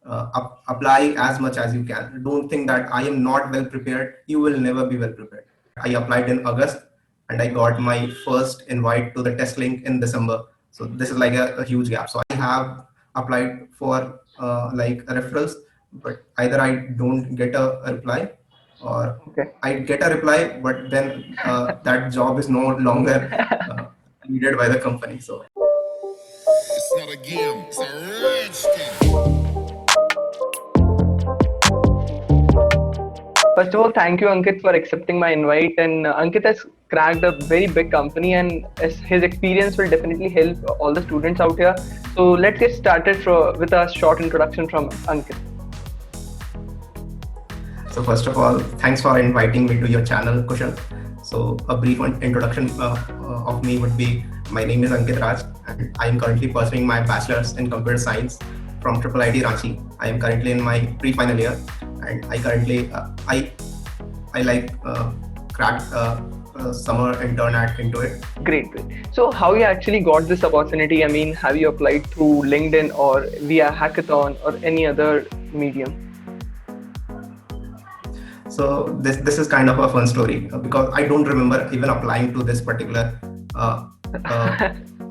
apply as much as you can. Don't think that I am not well prepared. You will never be well prepared. I applied in August and I got my first invite to the test link in December. So this is like a huge gap. So I have applied for like referrals, but either I don't get a reply or Okay. I get a reply, but then that job is no longer needed by the company. So it's not a game, it's a rich thing. First of all, thank you, Ankit, for accepting my invite. And Ankit has cracked a very big company, and his experience will definitely help all the students out here. So let's get started with a short introduction from Ankit. So first of all, thanks for inviting me to your channel, Kushal. So a brief introduction of me would be, my name is Ankit Raj and I am currently pursuing my bachelor's in computer science from IIIT Ranchi. I am currently in my pre-final year and I currently, I like cracked summer intern at Intuit. Great, great. So how you actually got this opportunity? I mean, have you applied through LinkedIn or via hackathon or any other medium? So this is kind of a fun story because I don't remember even applying to this particular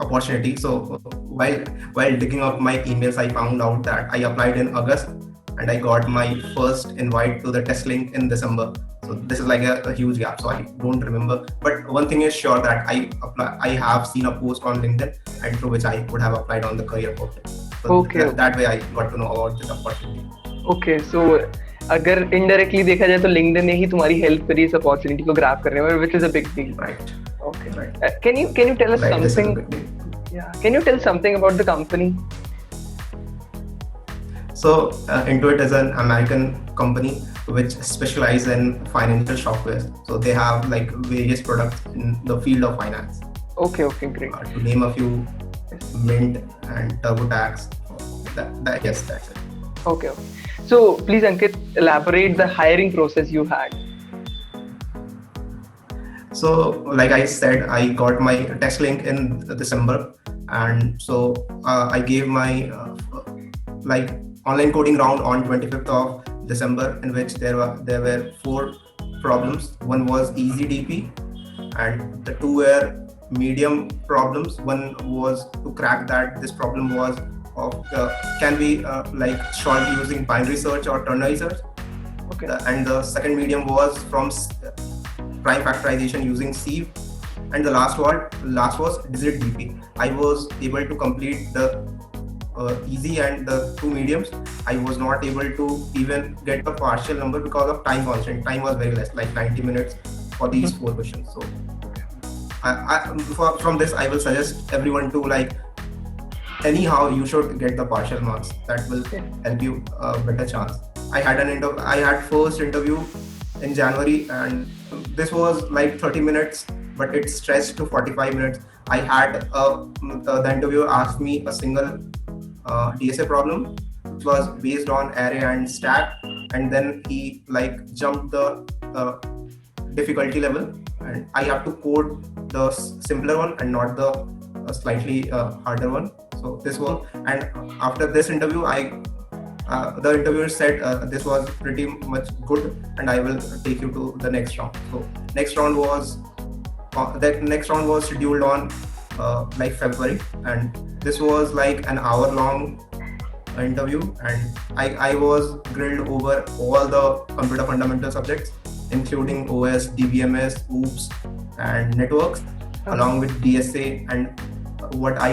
opportunity. So while digging up my emails, I found out that I applied in August and I got my first invite to the test link in December. So this is like a huge gap. So I don't remember. But one thing is sure that I have seen a post on LinkedIn and through which I would have applied on the career portal. So Okay. that way I got to know about this opportunity. Okay, so अगर indirectly देखा जाए तो LinkedIn ने ही तुम्हारी help करी इस opportunity को grab करने में, which is a big deal. Right. Okay. Right. Can you tell us Right, this is a something? big deal. Yeah. Can you tell something about the company? So Intuit is an American company which specializes in financial software. So they have like various products in the field of finance. Okay, great. To name a few, Mint and TurboTax. Yes, that's it. Okay. So please, Ankit, elaborate the hiring process you had. So like I said, I got my test link in December, and so I gave my like online coding round on 25th of December, in which there were 4 problems. One was easy DP, and the 2 were medium problems. One was to crack that. This problem was of can be like solved using binary search or ternary search. Okay. And the second medium was from prime factorization using Sieve, and the last was digit DP. I was able to complete the easy and the 2 mediums. I was not able to even get a partial number because of time constraint. Time was very less, like 90 minutes for these 4 questions. So from this, I will suggest everyone to like, anyhow you should get the partial marks. That will help you a better chance. I had first interview in January, and this was like 30 minutes, but it stretched to 45 minutes. I had the interviewer asked me a single DSA problem, which was based on array and stack, and then he like jumped the difficulty level, and I have to code the simpler one and not the slightly harder one. So this was, and after this interview, the interviewer said this was pretty much good, and I will take you to the next round. So next round was scheduled on like February, and this was like an hour-long interview, and I was grilled over all the computer fundamental subjects, including OS, DBMS, OOPS, and networks, along with DSA and what I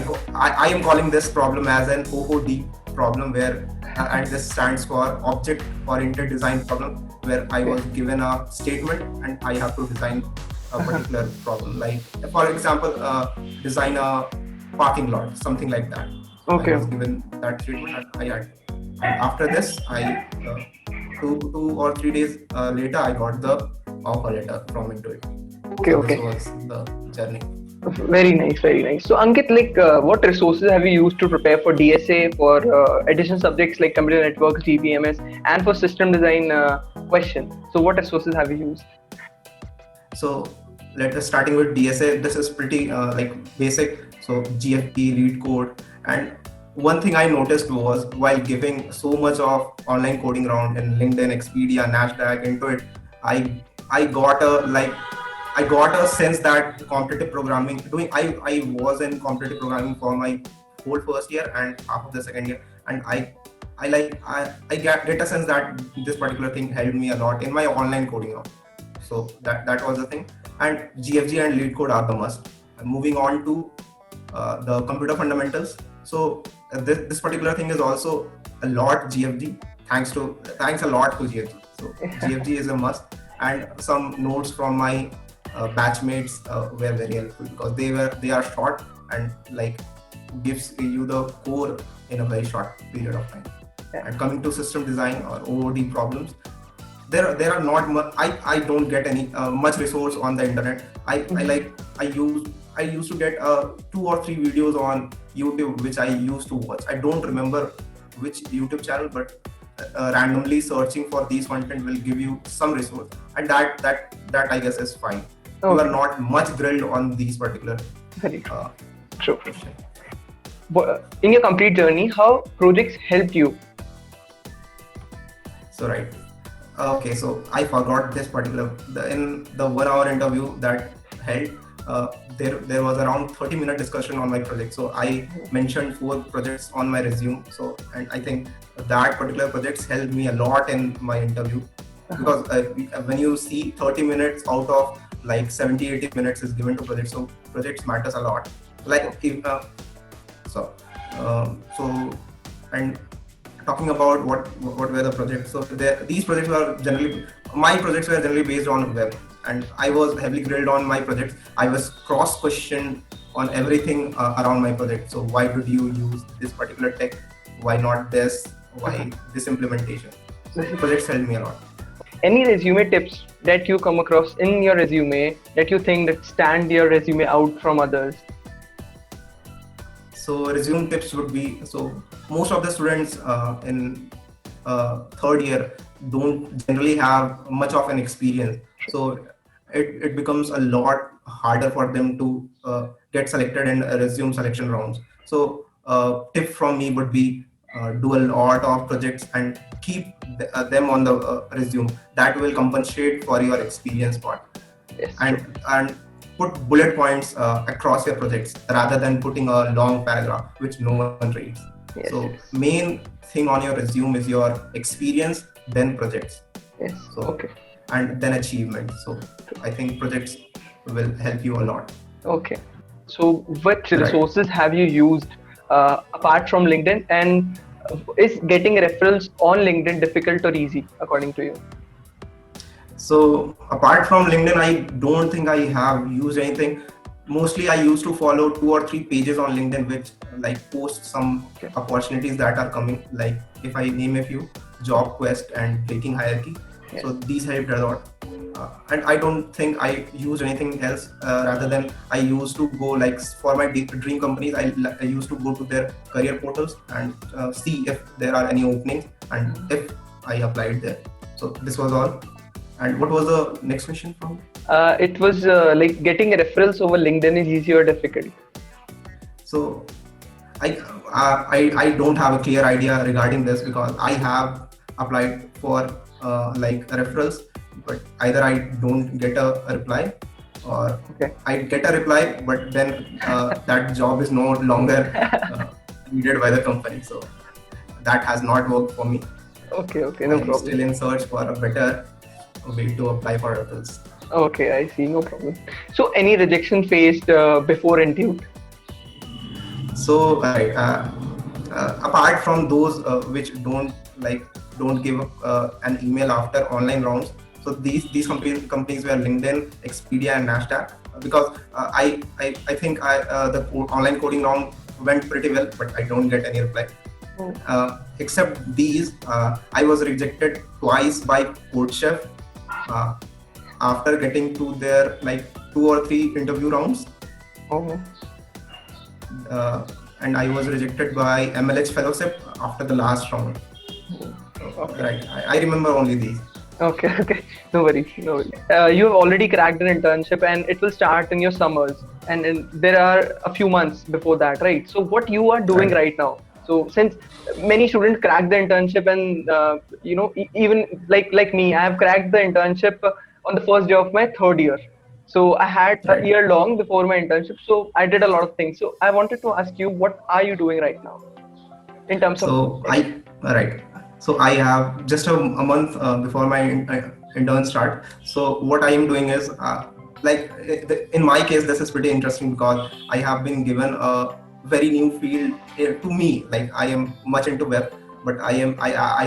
am calling this problem as an OOD problem, where and this stands for object oriented design problem, where I was given a statement and I have to design a particular problem, like for example design a parking lot, something like that. Okay. I was given that statement and I had, and after this I 2 or 3 days later I got the offer letter from Intuit. Okay. This was the journey. Very nice. So Ankit, like what resources have you used to prepare for DSA, for additional subjects like computer networks, DBMS, and for system design question? So what resources have you used? So let us starting with DSA. This is pretty like basic. So GFP, read code, and one thing I noticed was while giving so much of online coding round in LinkedIn, Expedia, Nasdaq into it, I got a I got a sense that competitive programming doing I was in competitive programming for my whole first year and half of the second year, and I get a sense that this particular thing helped me a lot in my online coding round. So that was the thing, and GFG and lead code are the must. And moving on to the computer fundamentals. So this particular thing is also a lot GFG. Thanks a lot to GFG. So GFG is a must, and some notes from my batchmates were very helpful because they are short and like gives you the core in a very short period of time. Yeah. And coming to system design or OOD problems, there are not much. I don't get any much resource on the internet. I used to get 2 or 3 videos on YouTube which I used to watch. I don't remember which YouTube channel, but randomly searching for these content will give you some resource, and that I guess is fine. You are not much grilled on these particular Very true. questions. In your complete journey, how projects helped you? So right. Okay, so I forgot this particular in the 1 hour interview that held. There was around 30-minute discussion on my project. So I mentioned 4 projects on my resume. So and I think that particular projects helped me a lot in my interview because when you see 30 minutes out of like 70-80 minutes is given to projects, so projects matters a lot. Like if, so and talking about what were the projects. So these projects were my projects were generally based on web, and I was heavily grilled on my projects. I was cross-questioned on everything around my project. So why did you use this particular tech? Why not this? Why this implementation? So projects helped me a lot. Any resume tips that you come across in your resume that you think that stand your resume out from others? So resume tips would be, so most of the students in third year don't generally have much of an experience. So it becomes a lot harder for them to get selected in resume selection rounds. So tip from me would be do a lot of projects and keep them on the resume. That will compensate for your experience part. Yes. And put bullet points across your projects rather than putting a long paragraph which no one reads. Yes, So yes. main thing on your resume is your experience, then projects. Yes. So Okay. and then achievements. So I think projects will help you a lot. Okay. So what Right. resources have you used apart from LinkedIn, and is getting referrals on LinkedIn difficult or easy according to you? So apart from LinkedIn, I don't think I have used anything. Mostly I used to follow 2 or 3 pages on LinkedIn which like post some opportunities that are coming. Like if I name a few, Job Quest and Breaking Hierarchy. Yes. So these helped a lot. And I don't think I used anything else rather than I used to go like for my dream companies. I used to go to their career portals and see if there are any openings and if I applied there. So this was all. And what was the next question from? It was like getting referrals over LinkedIn is easy or difficult? So I don't have a clear idea regarding this because I have applied for like referrals, but either I don't get a reply or I get a reply, but then that job is no longer needed by the company. So that has not worked for me. Okay, no I'm problem. still in search for a better way to apply for referrals. Okay, I see, no problem. So any rejection faced before interview? So apart from those which don't give an email after online rounds, so these companies were LinkedIn, Expedia, and Nasdaq. Because I think the online coding round went pretty well, but I don't get any reply. Except these, I was rejected twice by CodeChef after getting to their like 2 or 3 interview rounds. And I was rejected by MLH Fellowship after the last round. Right, I remember only these. Okay, no worries. You have already cracked an internship and it will start in your summers, and there are a few months before that, right? So what you are doing right now? So So since many students crack the internship, and even like me, I have cracked the internship on the first day of my third year. So I had a Right. year long before my internship. So I did a lot of things. So I wanted to ask you, what are you doing right now in terms of So tech? right. So I have just a month before my intern start. So what I am doing is, in my case, this is pretty interesting because I have been given a very new field to me. Like I am much into web, but I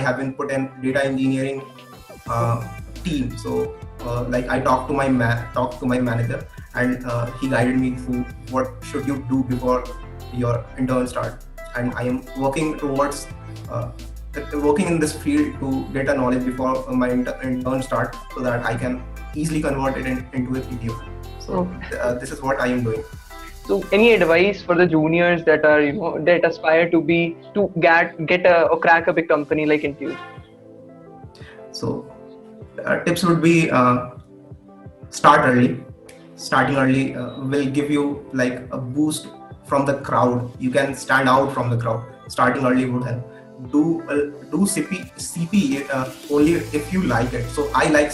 have been put in data engineering uh, team. So like I talked to my manager, and he guided me through what should you do before your intern start. And I am working towards uh, working in this field to get a knowledge before my intern start, so that I can easily convert it into a PTO. So Okay. this is what I am doing. So any advice for the juniors that are that aspire to get a or crack a big company like Intuit? So tips would be start early. Starting early will give you like a boost from the crowd. You can stand out from the crowd. Starting early would help. Do CP only if you like it. So I like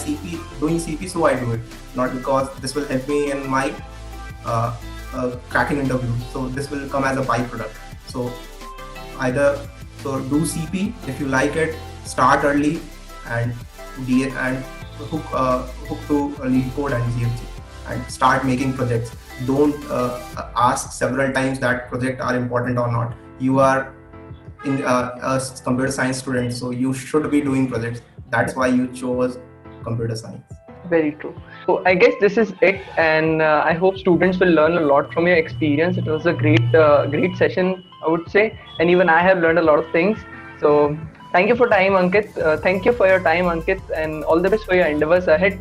doing CP, so I do it. Not because this will help me in my uh, cracking interview. So this will come as a byproduct. So either do CP if you like it. Start early, and and hook to lead code and GFG, and start making projects. Don't ask several times that projects are important or not. You are in a computer science student, so you should be doing projects. That's why you chose computer science. Very true. So I guess this is it, and I hope students will learn a lot from your experience. It was a great session, I would say, and even I have learned a lot of things. So thank you for time, Ankit. Thank you for your time, Ankit, and all the best for your endeavors ahead.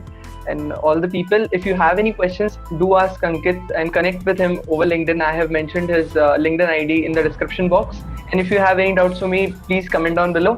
And all the people, if you have any questions, do ask Ankit and connect with him over LinkedIn. I have mentioned his LinkedIn ID in the description box. And if you have any doubts for me, please comment down below.